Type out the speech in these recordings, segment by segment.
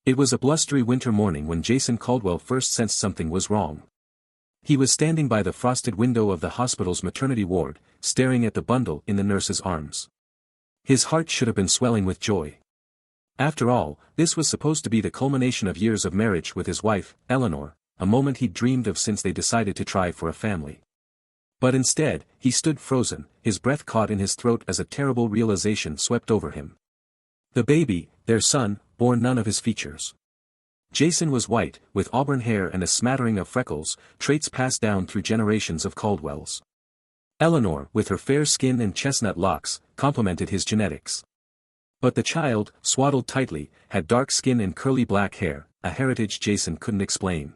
It was a blustery winter morning when Jason Caldwell first sensed something was wrong. He was standing by the frosted window of the hospital's maternity ward, staring at the bundle in the nurse's arms. His heart should have been swelling with joy. After all, this was supposed to be the culmination of years of marriage with his wife, Eleanor, a moment he'd dreamed of since they decided to try for a family. But instead, he stood frozen, his breath caught in his throat as a terrible realization swept over him. The baby, their son, bore none of his features. Jason was white, with auburn hair and a smattering of freckles, traits passed down through generations of Caldwells. Eleanor, with her fair skin and chestnut locks, complemented his genetics. But the child, swaddled tightly, had dark skin and curly black hair, a heritage Jason couldn't explain.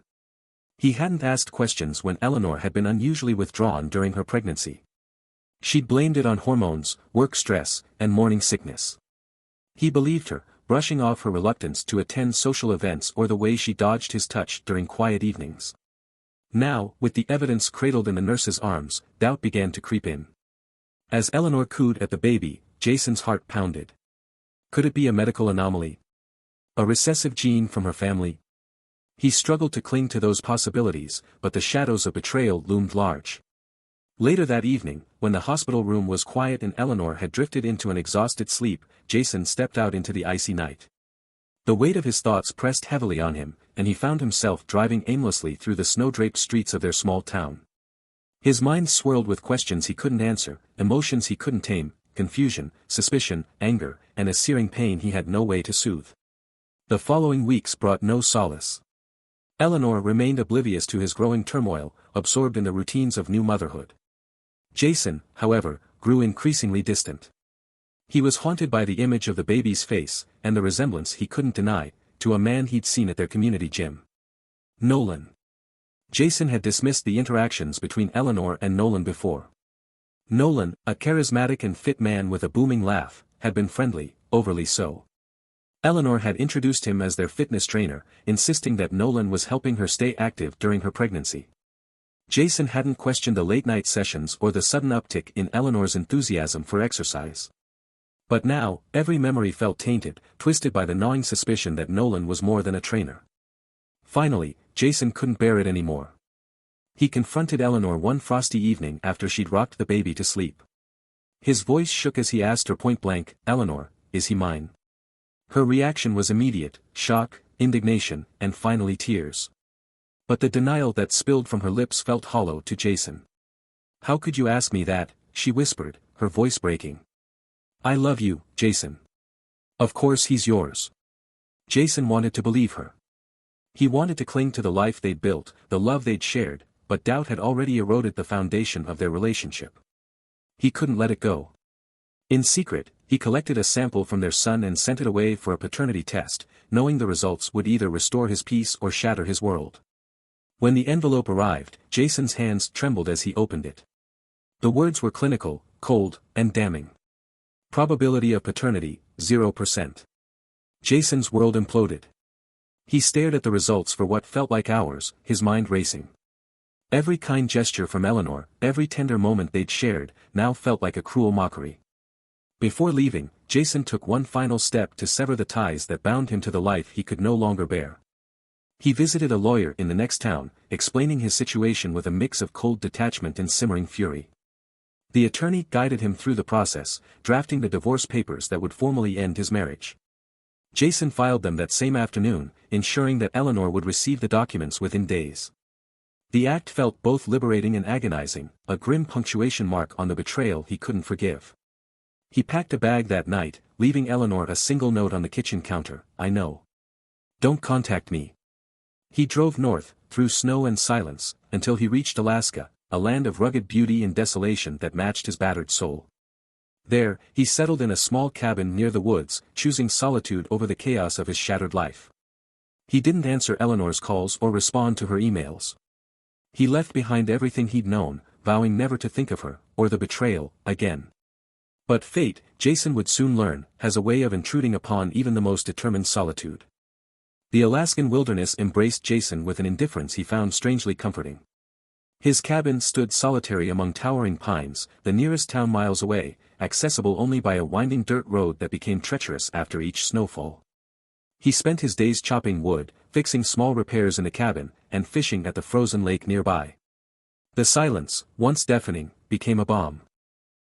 He hadn't asked questions when Eleanor had been unusually withdrawn during her pregnancy. She'd blamed it on hormones, work stress, and morning sickness. He believed her, brushing off her reluctance to attend social events or the way she dodged his touch during quiet evenings. Now, with the evidence cradled in the nurse's arms, doubt began to creep in. As Eleanor cooed at the baby, Jason's heart pounded. Could it be a medical anomaly? A recessive gene from her family? He struggled to cling to those possibilities, but the shadows of betrayal loomed large. Later that evening, when the hospital room was quiet and Eleanor had drifted into an exhausted sleep, Jason stepped out into the icy night. The weight of his thoughts pressed heavily on him, and he found himself driving aimlessly through the snow-draped streets of their small town. His mind swirled with questions he couldn't answer, emotions he couldn't tame, confusion, suspicion, anger, and a searing pain he had no way to soothe. The following weeks brought no solace. Eleanor remained oblivious to his growing turmoil, absorbed in the routines of new motherhood. Jason, however, grew increasingly distant. He was haunted by the image of the baby's face, and the resemblance he couldn't deny, to a man he'd seen at their community gym. Nolan. Jason had dismissed the interactions between Eleanor and Nolan before. Nolan, a charismatic and fit man with a booming laugh, had been friendly, overly so. Eleanor had introduced him as their fitness trainer, insisting that Nolan was helping her stay active during her pregnancy. Jason hadn't questioned the late-night sessions or the sudden uptick in Eleanor's enthusiasm for exercise. But now, every memory felt tainted, twisted by the gnawing suspicion that Nolan was more than a trainer. Finally, Jason couldn't bear it anymore. He confronted Eleanor one frosty evening after she'd rocked the baby to sleep. His voice shook as he asked her point-blank, "Eleanor, is he mine?" Her reaction was immediate, shock, indignation, and finally tears. But the denial that spilled from her lips felt hollow to Jason. "How could you ask me that?" she whispered, her voice breaking. "I love you, Jason. Of course he's yours." Jason wanted to believe her. He wanted to cling to the life they'd built, the love they'd shared, but doubt had already eroded the foundation of their relationship. He couldn't let it go. In secret, he collected a sample from their son and sent it away for a paternity test, knowing the results would either restore his peace or shatter his world. When the envelope arrived, Jason's hands trembled as he opened it. The words were clinical, cold, and damning. Probability of paternity, 0%. Jason's world imploded. He stared at the results for what felt like hours, his mind racing. Every kind gesture from Eleanor, every tender moment they'd shared, now felt like a cruel mockery. Before leaving, Jason took one final step to sever the ties that bound him to the life he could no longer bear. He visited a lawyer in the next town, explaining his situation with a mix of cold detachment and simmering fury. The attorney guided him through the process, drafting the divorce papers that would formally end his marriage. Jason filed them that same afternoon, ensuring that Eleanor would receive the documents within days. The act felt both liberating and agonizing, a grim punctuation mark on the betrayal he couldn't forgive. He packed a bag that night, leaving Eleanor a single note on the kitchen counter, "I know. Don't contact me." He drove north, through snow and silence, until he reached Alaska, a land of rugged beauty and desolation that matched his battered soul. There, he settled in a small cabin near the woods, choosing solitude over the chaos of his shattered life. He didn't answer Eleanor's calls or respond to her emails. He left behind everything he'd known, vowing never to think of her, or the betrayal, again. But fate, Jason would soon learn, has a way of intruding upon even the most determined solitude. The Alaskan wilderness embraced Jason with an indifference he found strangely comforting. His cabin stood solitary among towering pines, the nearest town miles away, accessible only by a winding dirt road that became treacherous after each snowfall. He spent his days chopping wood, fixing small repairs in the cabin, and fishing at the frozen lake nearby. The silence, once deafening, became a balm.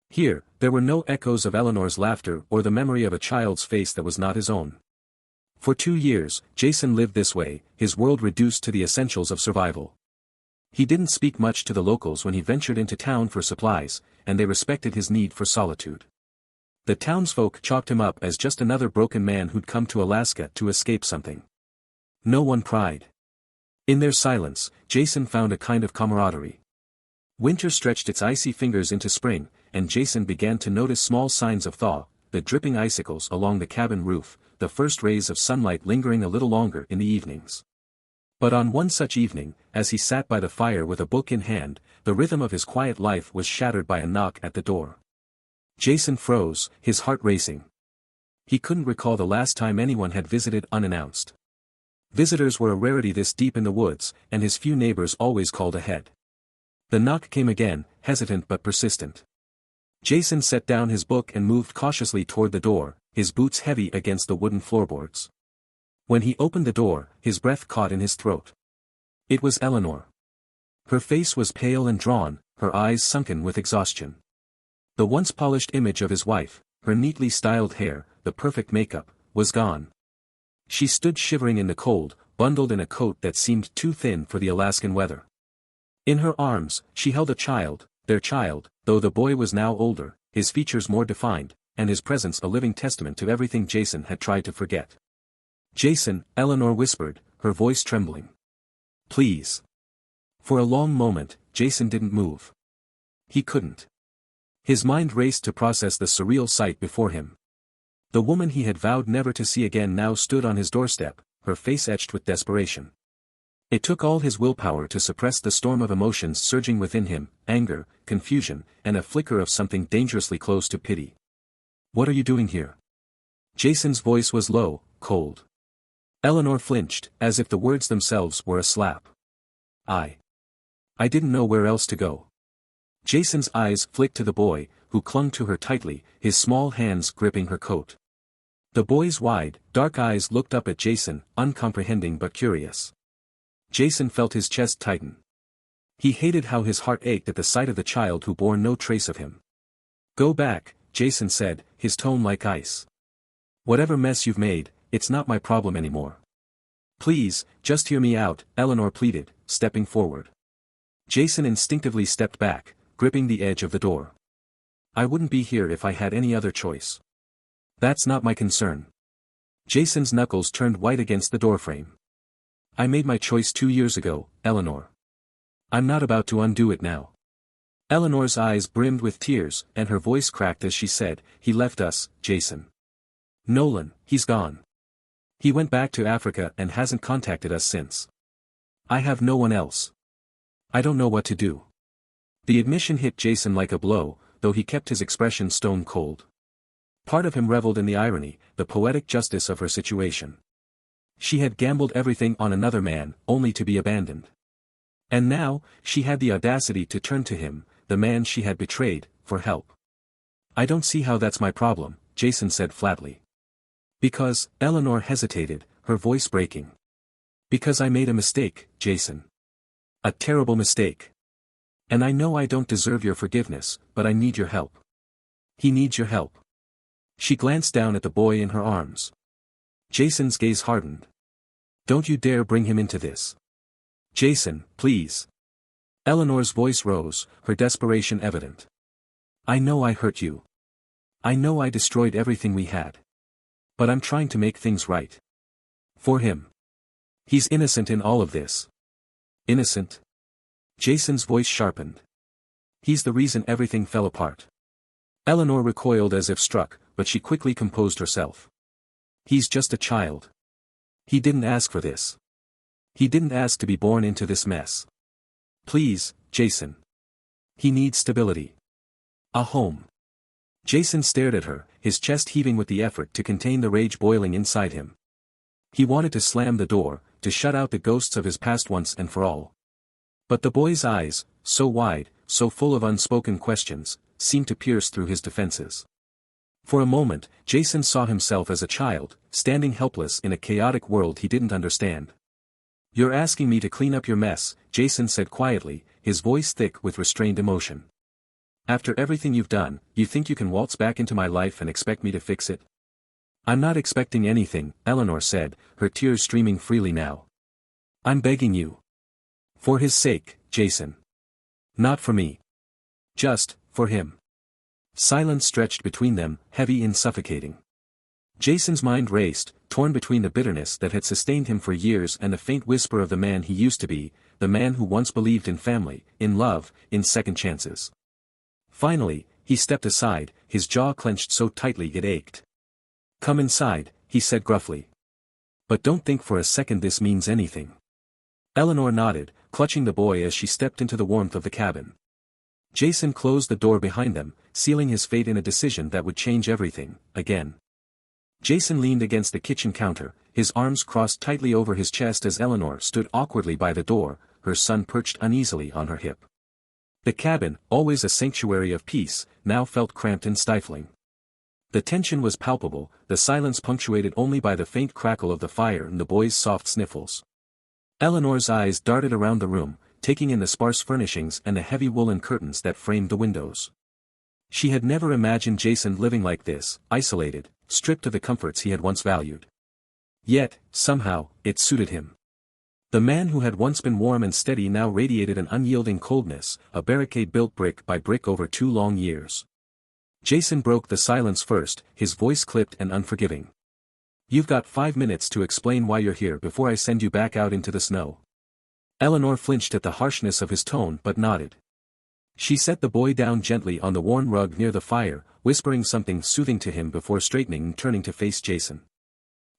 Here, there were no echoes of Eleanor's laughter or the memory of a child's face that was not his own. For 2 years, Jason lived this way, his world reduced to the essentials of survival. He didn't speak much to the locals when he ventured into town for supplies, and they respected his need for solitude. The townsfolk chalked him up as just another broken man who'd come to Alaska to escape something. No one pried. In their silence, Jason found a kind of camaraderie. Winter stretched its icy fingers into spring, and Jason began to notice small signs of thaw, the dripping icicles along the cabin roof, the first rays of sunlight lingering a little longer in the evenings. But on one such evening, as he sat by the fire with a book in hand, the rhythm of his quiet life was shattered by a knock at the door. Jason froze, his heart racing. He couldn't recall the last time anyone had visited unannounced. Visitors were a rarity this deep in the woods, and his few neighbors always called ahead. The knock came again, hesitant but persistent. Jason set down his book and moved cautiously toward the door, his boots heavy against the wooden floorboards. When he opened the door, his breath caught in his throat. It was Eleanor. Her face was pale and drawn, her eyes sunken with exhaustion. The once polished image of his wife, her neatly styled hair, the perfect makeup, was gone. She stood shivering in the cold, bundled in a coat that seemed too thin for the Alaskan weather. In her arms, she held a child, their child, though the boy was now older, his features more defined, and his presence a living testament to everything Jason had tried to forget. "Jason," Eleanor whispered, her voice trembling. "Please." For a long moment, Jason didn't move. He couldn't. His mind raced to process the surreal sight before him. The woman he had vowed never to see again now stood on his doorstep, her face etched with desperation. It took all his willpower to suppress the storm of emotions surging within him, anger, confusion, and a flicker of something dangerously close to pity. "What are you doing here?" Jason's voice was low, cold. Eleanor flinched, as if the words themselves were a slap. I didn't know where else to go." Jason's eyes flicked to the boy, who clung to her tightly, his small hands gripping her coat. The boy's wide, dark eyes looked up at Jason, uncomprehending but curious. Jason felt his chest tighten. He hated how his heart ached at the sight of the child who bore no trace of him. "Go back," Jason said, his tone like ice. "Whatever mess you've made, it's not my problem anymore." "Please, just hear me out," Eleanor pleaded, stepping forward. Jason instinctively stepped back, gripping the edge of the door. "I wouldn't be here if I had any other choice. That's not my concern." Jason's knuckles turned white against the doorframe. "I made my choice 2 years ago, Eleanor. I'm not about to undo it now." Eleanor's eyes brimmed with tears, and her voice cracked as she said, "He left us, Jason. Nolan, he's gone. He went back to Africa and hasn't contacted us since. I have no one else. I don't know what to do." The admission hit Jason like a blow, though he kept his expression stone cold. Part of him reveled in the irony, the poetic justice of her situation. She had gambled everything on another man, only to be abandoned. And now, she had the audacity to turn to him, the man she had betrayed, for help. "I don't see how that's my problem," Jason said flatly. "Because," Eleanor hesitated, her voice breaking. "Because I made a mistake, Jason. A terrible mistake. And I know I don't deserve your forgiveness, but I need your help." "He needs your help." She glanced down at the boy in her arms. Jason's gaze hardened. "Don't you dare bring him into this. Jason, please." Eleanor's voice rose, her desperation evident. "I know I hurt you. I know I destroyed everything we had. But I'm trying to make things right. For him. He's innocent in all of this." "Innocent?" Jason's voice sharpened. "He's the reason everything fell apart." Eleanor recoiled as if struck, but she quickly composed herself. "He's just a child. He didn't ask for this. He didn't ask to be born into this mess. Please, Jason. He needs stability. A home." Jason stared at her, his chest heaving with the effort to contain the rage boiling inside him. He wanted to slam the door, to shut out the ghosts of his past once and for all. But the boy's eyes, so wide, so full of unspoken questions, seemed to pierce through his defenses. For a moment, Jason saw himself as a child, standing helpless in a chaotic world he didn't understand. "You're asking me to clean up your mess," Jason said quietly, his voice thick with restrained emotion. "After everything you've done, you think you can waltz back into my life and expect me to fix it?" "I'm not expecting anything," Eleanor said, her tears streaming freely now. "I'm begging you. For his sake, Jason. Not for me. Just, for him." Silence stretched between them, heavy and suffocating. Jason's mind raced, torn between the bitterness that had sustained him for years and the faint whisper of the man he used to be, the man who once believed in family, in love, in second chances. Finally, he stepped aside, his jaw clenched so tightly it ached. "Come inside," he said gruffly. "But don't think for a second this means anything." Eleanor nodded, clutching the boy as she stepped into the warmth of the cabin. Jason closed the door behind them, sealing his fate in a decision that would change everything, again. Jason leaned against the kitchen counter, his arms crossed tightly over his chest as Eleanor stood awkwardly by the door, her son perched uneasily on her hip. The cabin, always a sanctuary of peace, now felt cramped and stifling. The tension was palpable, the silence punctuated only by the faint crackle of the fire and the boy's soft sniffles. Eleanor's eyes darted around the room, taking in the sparse furnishings and the heavy woolen curtains that framed the windows. She had never imagined Jason living like this, isolated, stripped of the comforts he had once valued. Yet, somehow, it suited him. The man who had once been warm and steady now radiated an unyielding coldness, a barricade built brick by brick over 2 long years. Jason broke the silence first, his voice clipped and unforgiving. "You've got 5 minutes to explain why you're here before I send you back out into the snow." Eleanor flinched at the harshness of his tone but nodded. She set the boy down gently on the worn rug near the fire, whispering something soothing to him before straightening and turning to face Jason.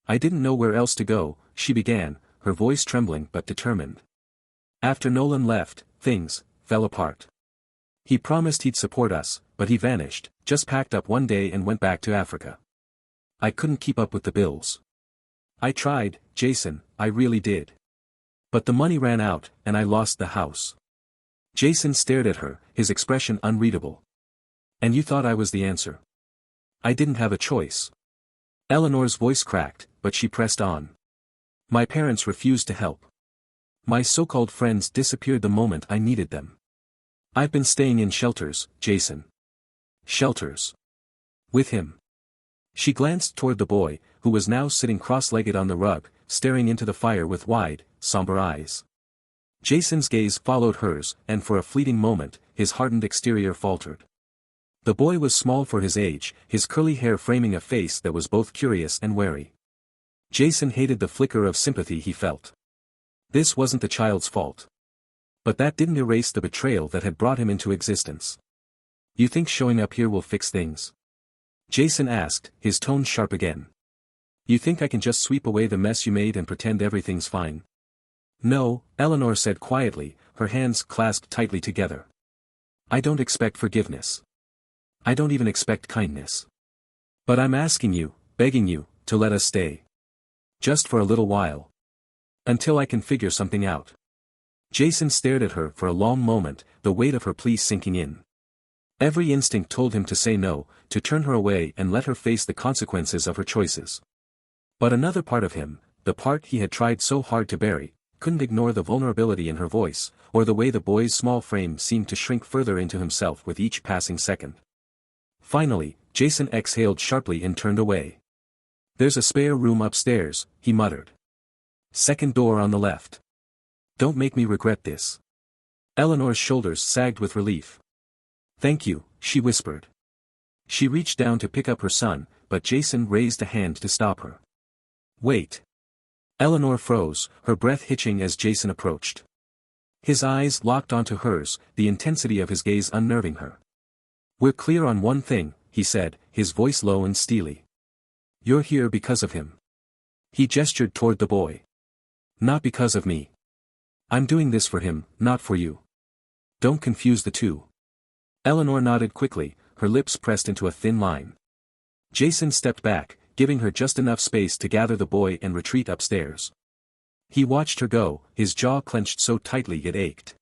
"I didn't know where else to go," she began, her voice trembling but determined. "After Nolan left, things fell apart. He promised he'd support us, but he vanished, just packed up one day and went back to Africa. I couldn't keep up with the bills. I tried, Jason, I really did. But the money ran out, and I lost the house." Jason stared at her, his expression unreadable. "And you thought I was the answer?" "I didn't have a choice." Eleanor's voice cracked, but she pressed on. "My parents refused to help. My so-called friends disappeared the moment I needed them. I've been staying in shelters, Jason. Shelters. With him." She glanced toward the boy, who was now sitting cross-legged on the rug, staring into the fire with wide, somber eyes. Jason's gaze followed hers, and for a fleeting moment, his hardened exterior faltered. The boy was small for his age, his curly hair framing a face that was both curious and wary. Jason hated the flicker of sympathy he felt. This wasn't the child's fault. But that didn't erase the betrayal that had brought him into existence. "You think showing up here will fix things?" Jason asked, his tone sharp again. "You think I can just sweep away the mess you made and pretend everything's fine?" "No," Eleanor said quietly, her hands clasped tightly together. "I don't expect forgiveness. I don't even expect kindness. But I'm asking you, begging you, to let us stay. Just for a little while. Until I can figure something out." Jason stared at her for a long moment, the weight of her plea sinking in. Every instinct told him to say no, to turn her away and let her face the consequences of her choices. But another part of him, the part he had tried so hard to bury, couldn't ignore the vulnerability in her voice, or the way the boy's small frame seemed to shrink further into himself with each passing second. Finally, Jason exhaled sharply and turned away. "There's a spare room upstairs," he muttered. "Second door on the left. Don't make me regret this." Eleanor's shoulders sagged with relief. "Thank you," she whispered. She reached down to pick up her son, but Jason raised a hand to stop her. "Wait." Eleanor froze, her breath hitching as Jason approached. His eyes locked onto hers, the intensity of his gaze unnerving her. "We're clear on one thing," he said, his voice low and steely. "You're here because of him." He gestured toward the boy. "Not because of me. I'm doing this for him, not for you. Don't confuse the two." Eleanor nodded quickly, her lips pressed into a thin line. Jason stepped back, giving her just enough space to gather the boy and retreat upstairs. He watched her go, his jaw clenched so tightly it ached.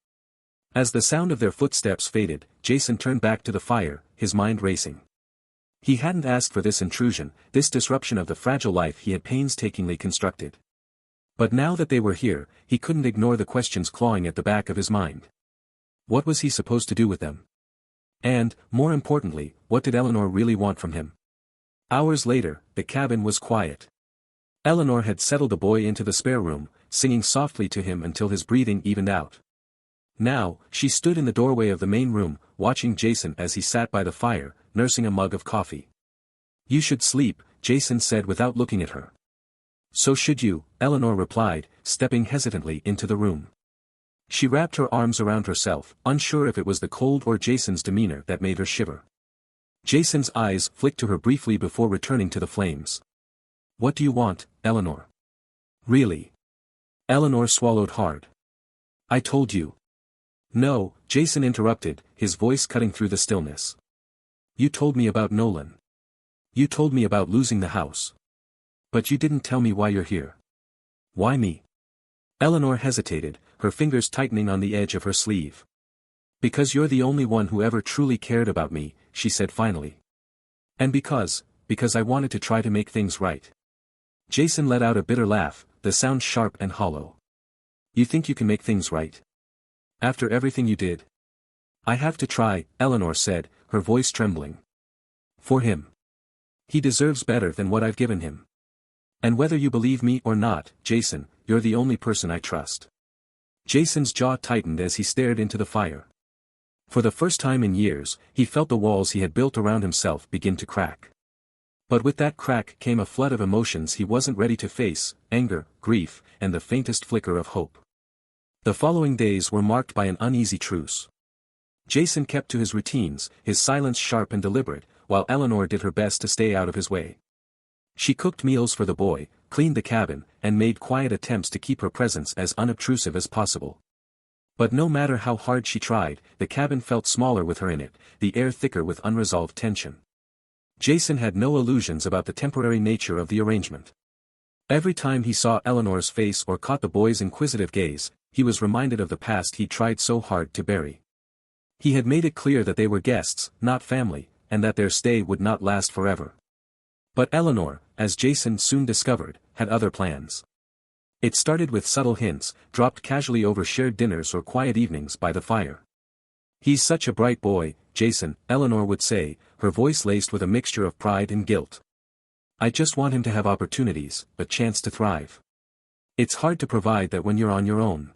As the sound of their footsteps faded, Jason turned back to the fire, his mind racing. He hadn't asked for this intrusion, this disruption of the fragile life he had painstakingly constructed. But now that they were here, he couldn't ignore the questions clawing at the back of his mind. What was he supposed to do with them? And, more importantly, what did Eleanor really want from him? Hours later, the cabin was quiet. Eleanor had settled the boy into the spare room, singing softly to him until his breathing evened out. Now, she stood in the doorway of the main room, watching Jason as he sat by the fire, nursing a mug of coffee. "You should sleep," Jason said without looking at her. "So should you," Eleanor replied, stepping hesitantly into the room. She wrapped her arms around herself, unsure if it was the cold or Jason's demeanor that made her shiver. Jason's eyes flicked to her briefly before returning to the flames. "What do you want, Eleanor?" "Really?" Eleanor swallowed hard. "I told you." "No," Jason interrupted, his voice cutting through the stillness. "You told me about Nolan. You told me about losing the house. But you didn't tell me why you're here." "Why me?" Eleanor hesitated, her fingers tightening on the edge of her sleeve. "Because you're the only one who ever truly cared about me," she said finally. "And because I wanted to try to make things right." Jason let out a bitter laugh, the sound sharp and hollow. "You think you can make things right? After everything you did?" "I have to try," Eleanor said, her voice trembling. "For him. He deserves better than what I've given him. And whether you believe me or not, Jason, you're the only person I trust." Jason's jaw tightened as he stared into the fire. For the first time in years, he felt the walls he had built around himself begin to crack. But with that crack came a flood of emotions he wasn't ready to face: anger, grief, and the faintest flicker of hope. The following days were marked by an uneasy truce. Jason kept to his routines, his silence sharp and deliberate, while Eleanor did her best to stay out of his way. She cooked meals for the boy, cleaned the cabin, and made quiet attempts to keep her presence as unobtrusive as possible. But no matter how hard she tried, the cabin felt smaller with her in it, the air thicker with unresolved tension. Jason had no illusions about the temporary nature of the arrangement. Every time he saw Eleanor's face or caught the boy's inquisitive gaze, he was reminded of the past he'd tried so hard to bury. He had made it clear that they were guests, not family, and that their stay would not last forever. But Eleanor, as Jason soon discovered, had other plans. It started with subtle hints, dropped casually over shared dinners or quiet evenings by the fire. "He's such a bright boy, Jason," Eleanor would say, her voice laced with a mixture of pride and guilt. "I just want him to have opportunities, a chance to thrive. It's hard to provide that when you're on your own."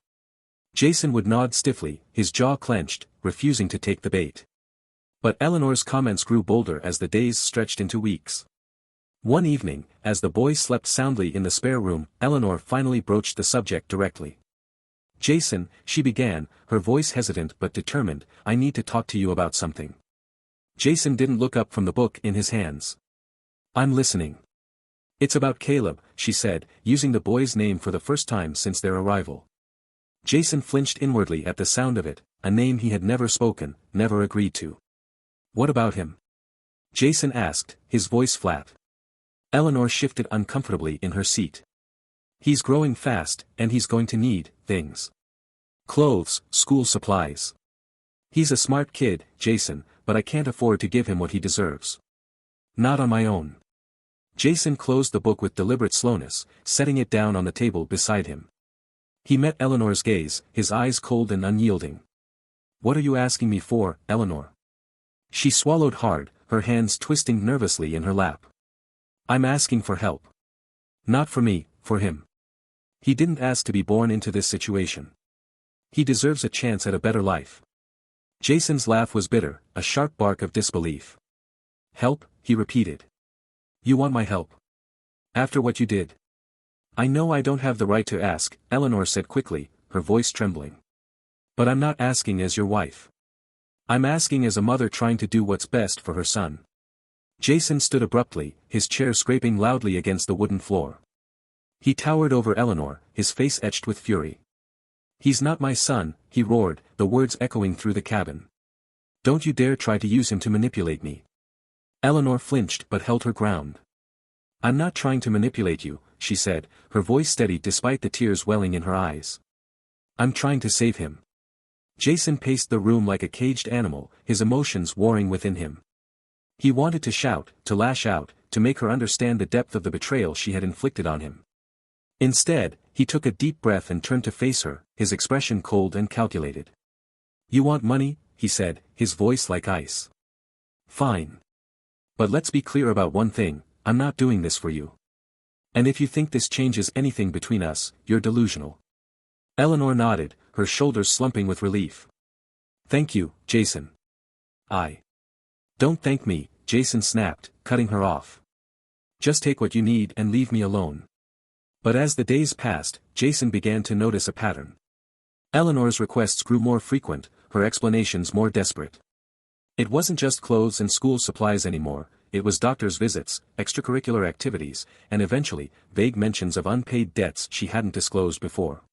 Jason would nod stiffly, his jaw clenched, refusing to take the bait. But Eleanor's comments grew bolder as the days stretched into weeks. One evening, as the boy slept soundly in the spare room, Eleanor finally broached the subject directly. "Jason," she began, her voice hesitant but determined, "I need to talk to you about something." Jason didn't look up from the book in his hands. "I'm listening." "It's about Caleb," she said, using the boy's name for the first time since their arrival. Jason flinched inwardly at the sound of it, a name he had never spoken, never agreed to. "What about him?" Jason asked, his voice flat. Eleanor shifted uncomfortably in her seat. "He's growing fast, and he's going to need things. Clothes, school supplies. He's a smart kid, Jason, but I can't afford to give him what he deserves. Not on my own." Jason closed the book with deliberate slowness, setting it down on the table beside him. He met Eleanor's gaze, his eyes cold and unyielding. "What are you asking me for, Eleanor?" She swallowed hard, her hands twisting nervously in her lap. "I'm asking for help. Not for me, for him. He didn't ask to be born into this situation. He deserves a chance at a better life." Jason's laugh was bitter, a sharp bark of disbelief. "Help?" he repeated. "You want my help? After what you did?" "I know I don't have the right to ask," Eleanor said quickly, her voice trembling. "But I'm not asking as your wife. I'm asking as a mother trying to do what's best for her son." Jason stood abruptly, his chair scraping loudly against the wooden floor. He towered over Eleanor, his face etched with fury. "He's not my son," he roared, the words echoing through the cabin. "Don't you dare try to use him to manipulate me." Eleanor flinched but held her ground. "I'm not trying to manipulate you," she said, her voice steady despite the tears welling in her eyes. "I'm trying to save him." Jason paced the room like a caged animal, his emotions warring within him. He wanted to shout, to lash out, to make her understand the depth of the betrayal she had inflicted on him. Instead, he took a deep breath and turned to face her, his expression cold and calculated. "You want money?" he said, his voice like ice. "Fine. But let's be clear about one thing, I'm not doing this for you. And if you think this changes anything between us, you're delusional." Eleanor nodded, her shoulders slumping with relief. "Thank you, Jason." "Don't thank me," Jason snapped, cutting her off. "Just take what you need and leave me alone." But as the days passed, Jason began to notice a pattern. Eleanor's requests grew more frequent, her explanations more desperate. It wasn't just clothes and school supplies anymore, it was doctor's visits, extracurricular activities, and eventually, vague mentions of unpaid debts she hadn't disclosed before.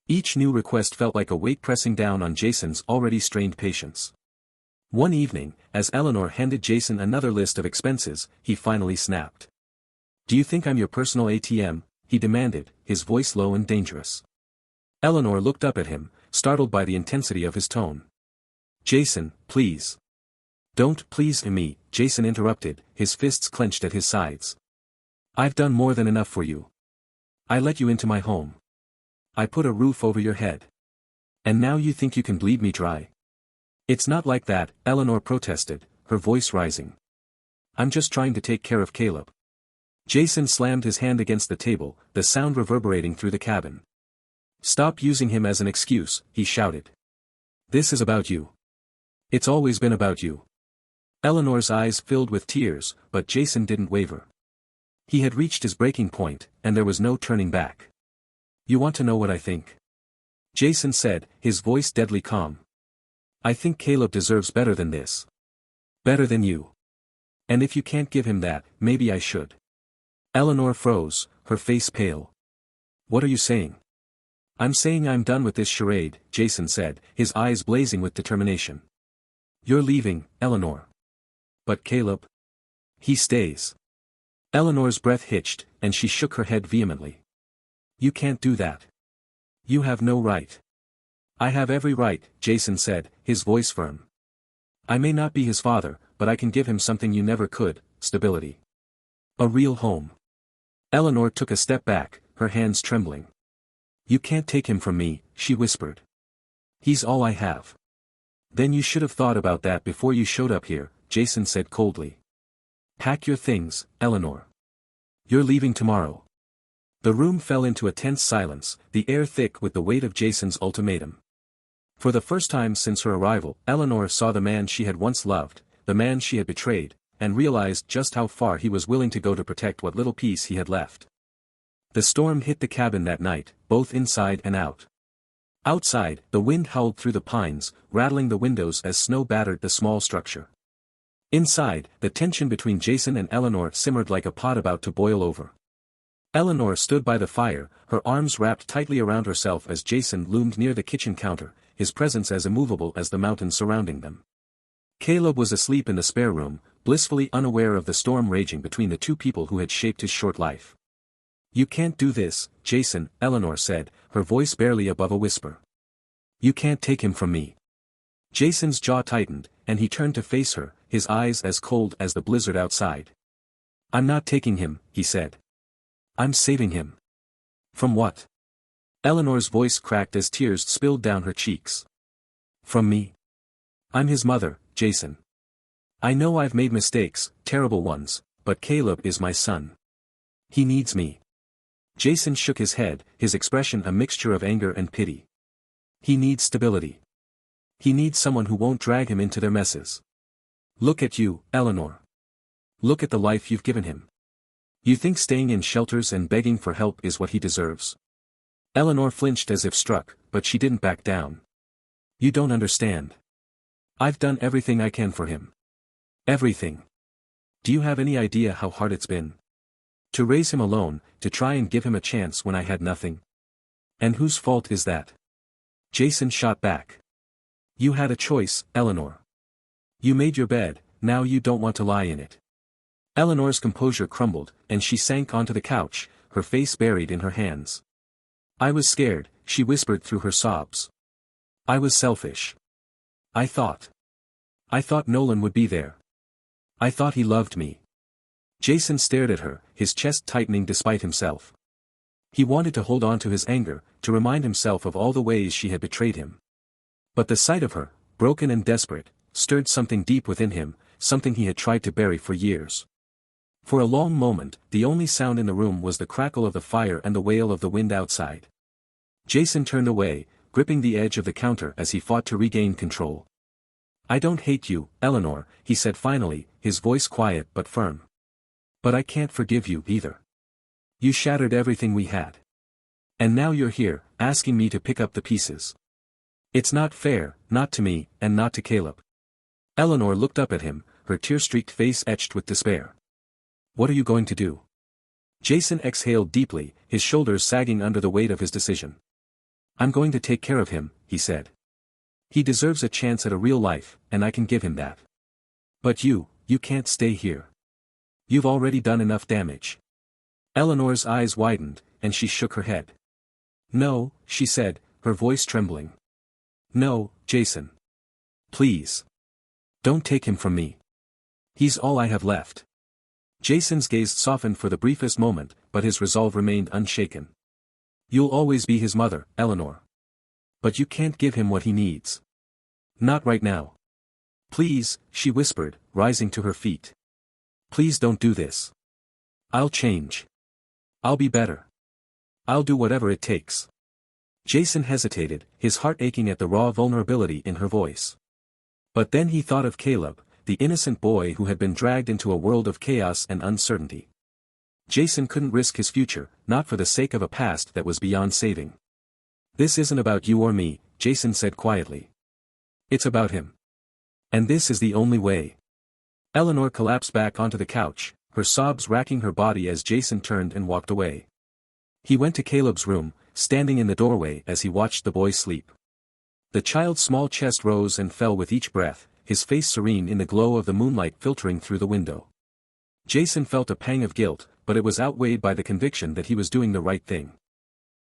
Each new request felt like a weight pressing down on Jason's already strained patience. One evening, as Eleanor handed Jason another list of expenses, he finally snapped. "Do you think I'm your personal ATM?" he demanded, his voice low and dangerous. Eleanor looked up at him, startled by the intensity of his tone. "Jason, please." "Don't please me," Jason interrupted, his fists clenched at his sides. "I've done more than enough for you. I let you into my home. I put a roof over your head. And now you think you can bleed me dry?" "It's not like that," Eleanor protested, her voice rising. "I'm just trying to take care of Caleb." Jason slammed his hand against the table, the sound reverberating through the cabin. "Stop using him as an excuse," he shouted. "This is about you. It's always been about you." Eleanor's eyes filled with tears, but Jason didn't waver. He had reached his breaking point, and there was no turning back. "You want to know what I think?" Jason said, his voice deadly calm. "I think Caleb deserves better than this. Better than you. And if you can't give him that, maybe I should." Eleanor froze, her face pale. "What are you saying?" "I'm saying I'm done with this charade," Jason said, his eyes blazing with determination. "You're leaving, Eleanor." "But Caleb? He stays." Eleanor's breath hitched, and she shook her head vehemently. "You can't do that. You have no right." "I have every right," Jason said, his voice firm. "I may not be his father, but I can give him something you never could, stability. A real home." Eleanor took a step back, her hands trembling. "You can't take him from me," she whispered. "He's all I have." "Then you should have thought about that before you showed up here," Jason said coldly. "Pack your things, Eleanor. You're leaving tomorrow." The room fell into a tense silence, the air thick with the weight of Jason's ultimatum. For the first time since her arrival, Eleanor saw the man she had once loved, the man she had betrayed, and realized just how far he was willing to go to protect what little peace he had left. The storm hit the cabin that night, both inside and out. Outside, the wind howled through the pines, rattling the windows as snow battered the small structure. Inside, the tension between Jason and Eleanor simmered like a pot about to boil over. Eleanor stood by the fire, her arms wrapped tightly around herself as Jason loomed near the kitchen counter, his presence as immovable as the mountains surrounding them. Caleb was asleep in the spare room, blissfully unaware of the storm raging between the two people who had shaped his short life. "You can't do this, Jason," Eleanor said, her voice barely above a whisper. "You can't take him from me." Jason's jaw tightened, and he turned to face her, his eyes as cold as the blizzard outside. "I'm not taking him," he said. "I'm saving him." "From what?" Eleanor's voice cracked as tears spilled down her cheeks. "From me. I'm his mother, Jason. I know I've made mistakes, terrible ones, but Caleb is my son. He needs me." Jason shook his head, his expression a mixture of anger and pity. "He needs stability. He needs someone who won't drag him into their messes. Look at you, Eleanor. Look at the life you've given him. You think staying in shelters and begging for help is what he deserves?" Eleanor flinched as if struck, but she didn't back down. "You don't understand. I've done everything I can for him. Everything. Do you have any idea how hard it's been? To raise him alone, to try and give him a chance when I had nothing. And whose fault is that?" Jason shot back. "You had a choice, Eleanor. You made your bed, now you don't want to lie in it." Eleanor's composure crumbled, and she sank onto the couch, her face buried in her hands. "I was scared," she whispered through her sobs. "I was selfish. I thought Nolan would be there. I thought he loved me. Jason stared at her, his chest tightening despite himself. He wanted to hold on to his anger, to remind himself of all the ways she had betrayed him. But the sight of her, broken and desperate, stirred something deep within him, something he had tried to bury for years. For a long moment, the only sound in the room was the crackle of the fire and the wail of the wind outside. Jason turned away, gripping the edge of the counter as he fought to regain control. I don't hate you, Eleanor, he said finally, his voice quiet but firm. But I can't forgive you either. You shattered everything we had. And now you're here, asking me to pick up the pieces. It's not fair, not to me, and not to Caleb. Eleanor looked up at him, her tear-streaked face etched with despair. What are you going to do? Jason exhaled deeply, his shoulders sagging under the weight of his decision. I'm going to take care of him, he said. He deserves a chance at a real life, and I can give him that. But you can't stay here. You've already done enough damage. Eleanor's eyes widened, and she shook her head. No, she said, her voice trembling. No, Jason. Please. Don't take him from me. He's all I have left. Jason's gaze softened for the briefest moment, but his resolve remained unshaken. You'll always be his mother, Eleanor. But you can't give him what he needs. Not right now. Please, she whispered, rising to her feet. Please don't do this. I'll change. I'll be better. I'll do whatever it takes. Jason hesitated, his heart aching at the raw vulnerability in her voice. But then he thought of Caleb, the innocent boy who had been dragged into a world of chaos and uncertainty. Jason couldn't risk his future, not for the sake of a past that was beyond saving. This isn't about you or me, Jason said quietly. It's about him. And this is the only way. Eleanor collapsed back onto the couch, her sobs racking her body as Jason turned and walked away. He went to Caleb's room, standing in the doorway as he watched the boy sleep. The child's small chest rose and fell with each breath, his face serene in the glow of the moonlight filtering through the window. Jason felt a pang of guilt, but it was outweighed by the conviction that he was doing the right thing.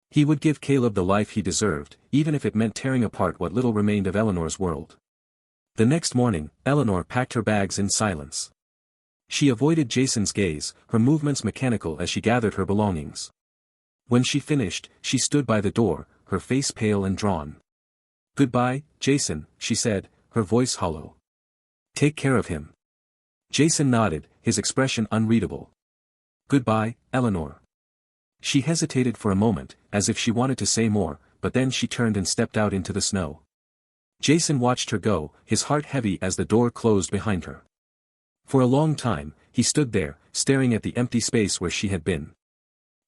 He would give Caleb the life he deserved, even if it meant tearing apart what little remained of Eleanor's world. The next morning, Eleanor packed her bags in silence. She avoided Jason's gaze, her movements mechanical as she gathered her belongings. When she finished, she stood by the door, her face pale and drawn. Goodbye, Jason, she said, her voice hollow. Take care of him. Jason nodded, his expression unreadable. Goodbye, Eleanor. She hesitated for a moment, as if she wanted to say more, but then she turned and stepped out into the snow. Jason watched her go, his heart heavy as the door closed behind her. For a long time, he stood there, staring at the empty space where she had been.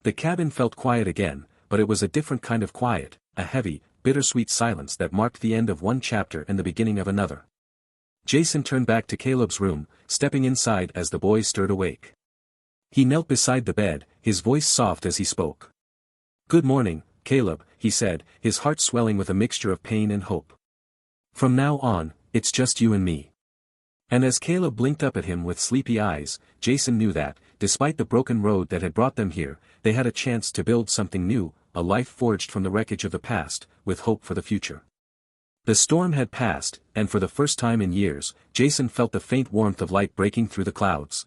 The cabin felt quiet again, but it was a different kind of quiet, a heavy, bittersweet silence that marked the end of one chapter and the beginning of another. Jason turned back to Caleb's room, stepping inside as the boy stirred awake. He knelt beside the bed, his voice soft as he spoke. Good morning, Caleb, he said, his heart swelling with a mixture of pain and hope. From now on, it's just you and me. And as Caleb blinked up at him with sleepy eyes, Jason knew that, despite the broken road that had brought them here, they had a chance to build something new, a life forged from the wreckage of the past, with hope for the future. The storm had passed, and for the first time in years, Jason felt the faint warmth of light breaking through the clouds.